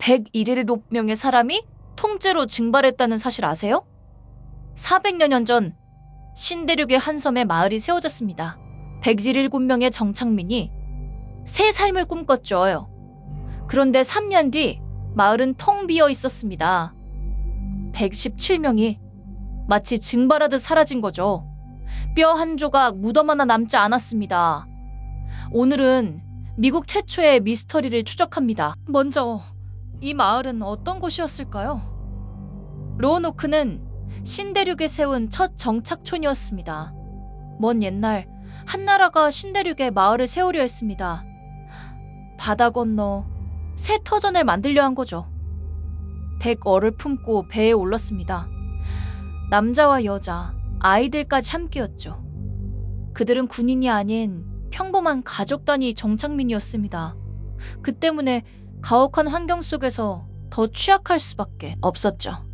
107명의 사람이 통째로 증발했다는 사실 아세요? 400여 년 전 신대륙의 한 섬에 마을이 세워졌습니다. 107명의 정착민이 새 삶을 꿈꿨죠. 그런데 3년 뒤 마을은 텅 비어 있었습니다. 117명이 마치 증발하듯 사라진 거죠. 뼈 한 조각 무덤 하나 남지 않았습니다. 오늘은 미국 최초의 미스터리를 추적합니다. 먼저 이 마을은 어떤 곳이었을까요? 로어노크는 신대륙에 세운 첫 정착촌이었습니다. 먼 옛날 한나라가 신대륙에 마을을 세우려 했습니다. 바다 건너 새 터전을 만들려 한 거죠. 100어를 품고 배에 올랐습니다. 남자와 여자, 아이들까지 함께였죠. 그들은 군인이 아닌 평범한 가족 단위 정착민이었습니다. 그 때문에 가혹한 환경 속에서 더 취약할 수밖에 없었죠.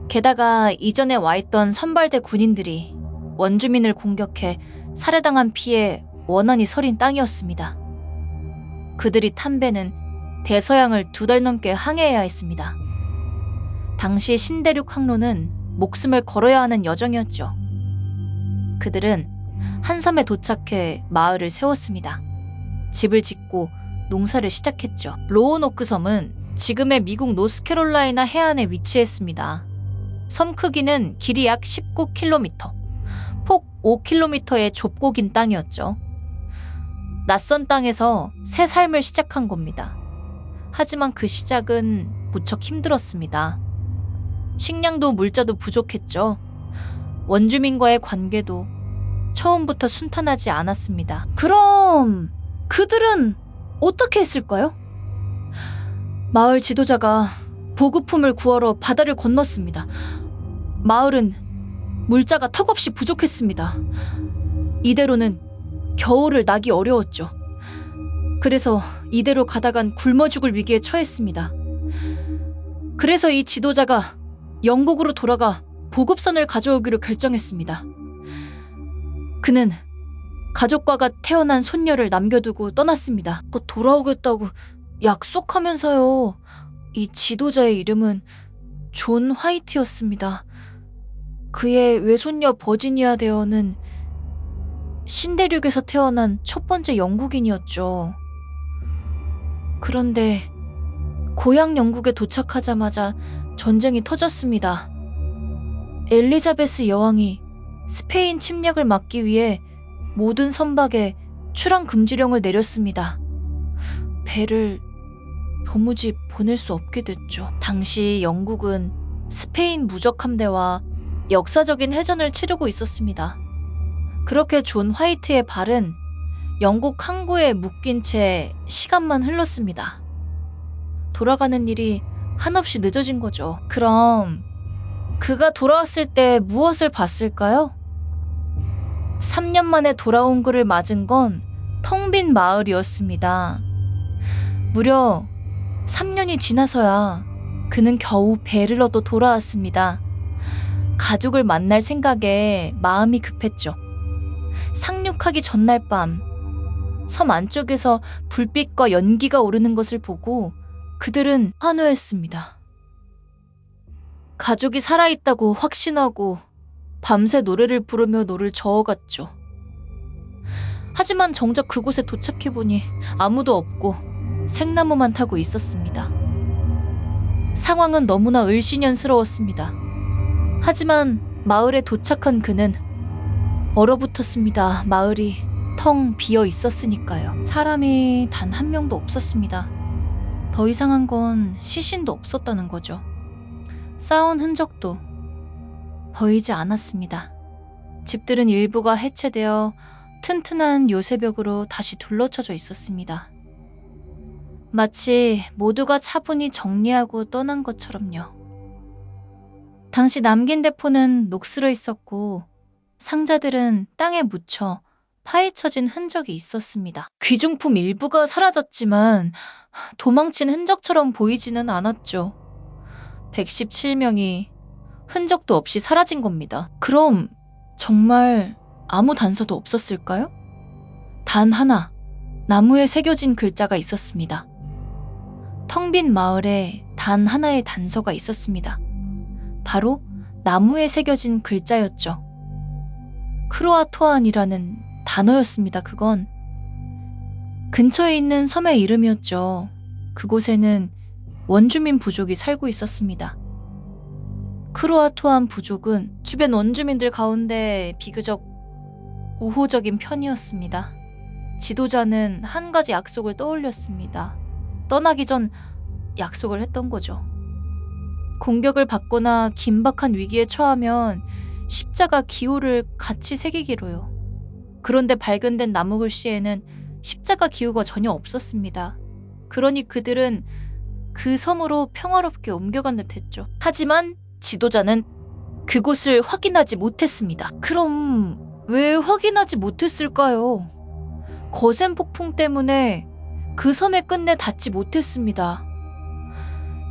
게다가 이전에 와 있던 선발대 군인들이 원주민을 공격해 살해당한 피에 원한이 서린 땅이었습니다. 그들이 탄 배는 대서양을 2달 넘게 항해해야 했습니다. 당시 신대륙 항로는 목숨을 걸어야 하는 여정이었죠. 그들은 한 섬에 도착해 마을을 세웠습니다. 집을 짓고 농사를 시작했죠. 로어노크 섬은 지금의 미국 노스캐롤라이나 해안에 위치했습니다. 섬 크기는 길이 약 19km, 폭 5km의 좁고 긴 땅이었죠. 낯선 땅에서 새 삶을 시작한 겁니다. 하지만 그 시작은 무척 힘들었습니다. 식량도 물자도 부족했죠. 원주민과의 관계도 처음부터 순탄하지 않았습니다. 그럼 그들은 어떻게 했을까요? 마을 지도자가 보급품을 구하러 바다를 건넜습니다. 마을은 물자가 턱없이 부족했습니다. 이대로는 겨울을 나기 어려웠죠. 그래서 이대로 가다간 굶어 죽을 위기에 처했습니다. 그래서 이 지도자가 영국으로 돌아가 보급선을 가져오기로 결정했습니다. 그는 가족과가 태어난 손녀를 남겨두고 떠났습니다. 돌아오겠다고 약속하면서요. 이 지도자의 이름은 존 화이트였습니다. 그의 외손녀 버지니아 데어는 신대륙에서 태어난 첫 번째 영국인이었죠. 그런데 고향 영국에 도착하자마자 전쟁이 터졌습니다. 엘리자베스 여왕이 스페인 침략을 막기 위해 모든 선박에 출항 금지령을 내렸습니다. 배를 도무지 보낼 수 없게 됐죠. 당시 영국은 스페인 무적 함대와 역사적인 해전을 치르고 있었습니다. 그렇게 존 화이트의 발은 영국 항구에 묶인 채 시간만 흘렀습니다. 돌아가는 일이 한없이 늦어진 거죠. 그럼 그가 돌아왔을 때 무엇을 봤을까요? 3년 만에 돌아온 그를 맞은 건 텅 빈 마을이었습니다. 무려 3년이 지나서야 그는 겨우 배를 얻어 돌아왔습니다. 가족을 만날 생각에 마음이 급했죠. 상륙하기 전날 밤, 섬 안쪽에서 불빛과 연기가 오르는 것을 보고 그들은 환호했습니다. 가족이 살아있다고 확신하고 밤새 노래를 부르며 노를 저어갔죠. 하지만 정작 그곳에 도착해보니 아무도 없고 생나무만 타고 있었습니다. 상황은 너무나 을씨년스러웠습니다. 하지만 마을에 도착한 그는 얼어붙었습니다. 마을이 텅 비어 있었으니까요. 사람이 단 한 명도 없었습니다. 더 이상한 건 시신도 없었다는 거죠. 싸운 흔적도 보이지 않았습니다. 집들은 일부가 해체되어 튼튼한 요새벽으로 다시 둘러쳐져 있었습니다. 마치 모두가 차분히 정리하고 떠난 것처럼요. 당시 남긴 대포는 녹슬어 있었고 상자들은 땅에 묻혀 파헤쳐진 흔적이 있었습니다. 귀중품 일부가 사라졌지만 도망친 흔적처럼 보이지는 않았죠. 117명이 흔적도 없이 사라진 겁니다. 그럼 정말 아무 단서도 없었을까요? 단 하나, 나무에 새겨진 글자가 있었습니다. 텅 빈 마을에 단 하나의 단서가 있었습니다. 바로 나무에 새겨진 글자였죠. 크로아토안이라는 단어였습니다. 그건 근처에 있는 섬의 이름이었죠. 그곳에는 원주민 부족이 살고 있었습니다. 크로아토안 부족은 주변 원주민들 가운데 비교적 우호적인 편이었습니다. 지도자는 한 가지 약속을 떠올렸습니다. 떠나기 전 약속을 했던 거죠. 공격을 받거나 긴박한 위기에 처하면 십자가 기호를 같이 새기기로요. 그런데 발견된 나무 글씨에는 십자가 기호가 전혀 없었습니다. 그러니 그들은 그 섬으로 평화롭게 옮겨간 듯했죠. 하지만 지도자는 그곳을 확인하지 못했습니다. 그럼 왜 확인하지 못했을까요? 거센 폭풍 때문에 그 섬의 끝내 닿지 못했습니다.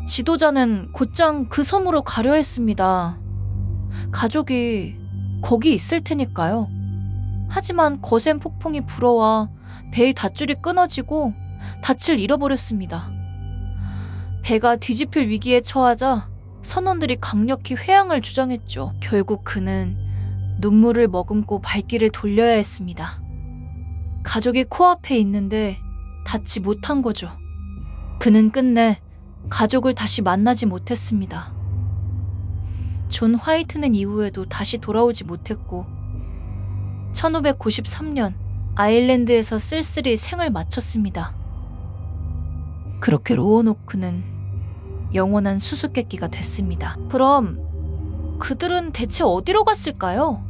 지도자는 곧장 그 섬으로 가려 했습니다. 가족이 거기 있을 테니까요. 하지만 거센 폭풍이 불어와 배의 닷줄이 끊어지고 닻을 잃어버렸습니다. 배가 뒤집힐 위기에 처하자 선원들이 강력히 회항을 주장했죠. 결국 그는 눈물을 머금고 발길을 돌려야 했습니다. 가족이 코앞에 있는데 닿지 못한 거죠. 그는 끝내 가족을 다시 만나지 못했습니다. 존 화이트는 이후에도 다시 돌아오지 못했고 1593년 아일랜드에서 쓸쓸히 생을 마쳤습니다. 그렇게 로어노크는 영원한 수수께끼가 됐습니다. 그럼 그들은 대체 어디로 갔을까요?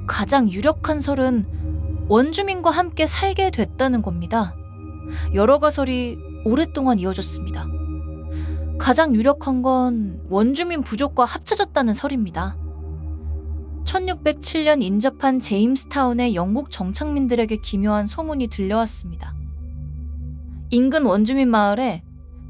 가장 유력한 설은 원주민과 함께 살게 됐다는 겁니다. 여러 가설이 오랫동안 이어졌습니다. 가장 유력한 건 원주민 부족과 합쳐졌다는 설입니다. 1607년 인접한 제임스타운의 영국 정착민들에게 기묘한 소문이 들려왔습니다. 인근 원주민 마을에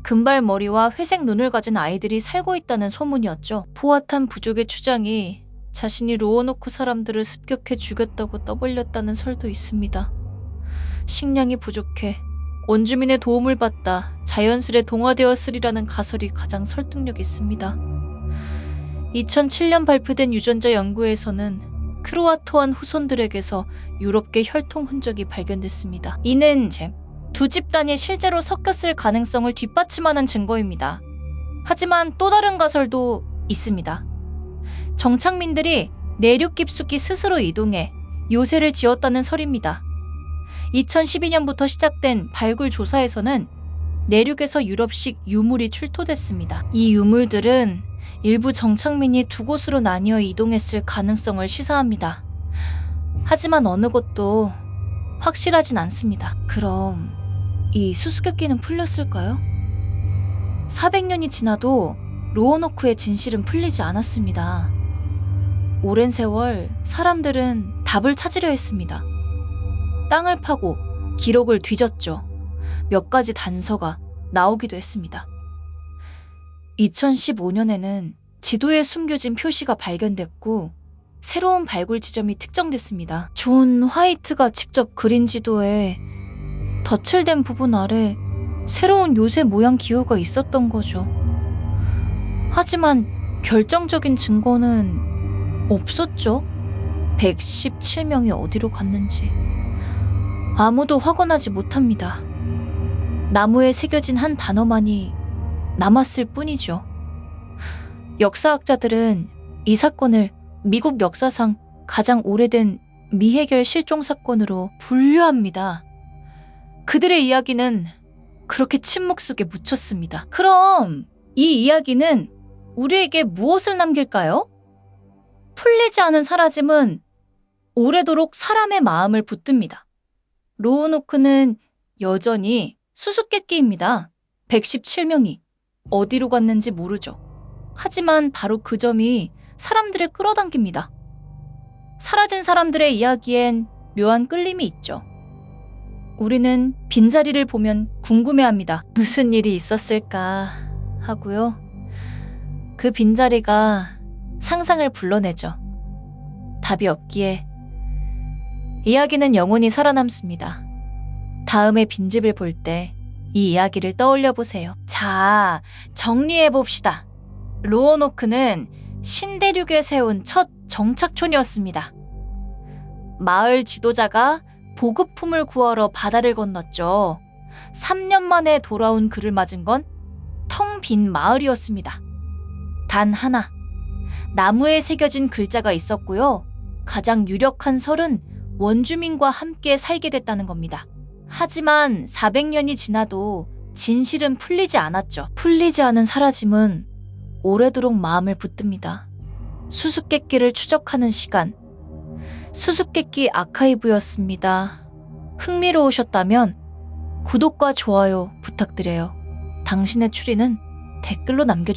금발머리와 회색 눈을 가진 아이들이 살고 있다는 소문이었죠. 포화탄 부족의 주장이 자신이 로어노크 사람들을 습격해 죽였다고 떠벌렸다는 설도 있습니다. 식량이 부족해 원주민의 도움을 받다 자연스레 동화되었으리라는 가설이 가장 설득력 있습니다. 2007년 발표된 유전자 연구에서는 크로아토안 후손들에게서 유럽계 혈통 흔적이 발견됐습니다. 이는 두 집단이 실제로 섞였을 가능성을 뒷받침하는 증거입니다. 하지만 또 다른 가설도 있습니다. 정착민들이 내륙 깊숙이 스스로 이동해 요새를 지었다는 설입니다. 2012년부터 시작된 발굴 조사에서는 내륙에서 유럽식 유물이 출토됐습니다. 이 유물들은 일부 정착민이 두 곳으로 나뉘어 이동했을 가능성을 시사합니다. 하지만 어느 것도 확실하진 않습니다. 그럼 이 수수께끼는 풀렸을까요? 400년이 지나도 로어노크의 진실은 풀리지 않았습니다. 오랜 세월 사람들은 답을 찾으려 했습니다. 땅을 파고 기록을 뒤졌죠. 몇 가지 단서가 나오기도 했습니다. 2015년에는 지도에 숨겨진 표시가 발견됐고 새로운 발굴 지점이 특정됐습니다. 존 화이트가 직접 그린 지도에 덧칠된 부분 아래 새로운 요새 모양 기호가 있었던 거죠. 하지만 결정적인 증거는 없었죠. 117명이 어디로 갔는지 아무도 확언하지 못합니다. 나무에 새겨진 한 단어만이 남았을 뿐이죠. 역사학자들은 이 사건을 미국 역사상 가장 오래된 미해결 실종 사건으로 분류합니다. 그들의 이야기는 그렇게 침묵 속에 묻혔습니다. 그럼 이 이야기는 우리에게 무엇을 남길까요? 풀리지 않은 사라짐은 오래도록 사람의 마음을 붙듭니다. 로어노크는 여전히 수수께끼입니다. 117명이 어디로 갔는지 모르죠. 하지만 바로 그 점이 사람들을 끌어당깁니다. 사라진 사람들의 이야기엔 묘한 끌림이 있죠. 우리는 빈자리를 보면 궁금해합니다. 무슨 일이 있었을까 하고요. 그 빈자리가 상상을 불러내죠. 답이 없기에 이야기는 영원히 살아남습니다. 다음에 빈집을 볼 때 이 이야기를 떠올려 보세요. 자, 정리해 봅시다. 로어노크는 신대륙에 세운 첫 정착촌이었습니다. 마을 지도자가 보급품을 구하러 바다를 건넜죠. 3년 만에 돌아온 그를 맞은 건 텅 빈 마을이었습니다. 단 하나, 나무에 새겨진 글자가 있었고요. 가장 유력한 설은 원주민과 함께 살게 됐다는 겁니다. 하지만 400년이 지나도 진실은 풀리지 않았죠. 풀리지 않은 사라짐은 오래도록 마음을 붙듭니다. 수수께끼를 추적하는 시간, 수수께끼 아카이브였습니다. 흥미로우셨다면 구독과 좋아요 부탁드려요. 당신의 추리는 댓글로 남겨주세요.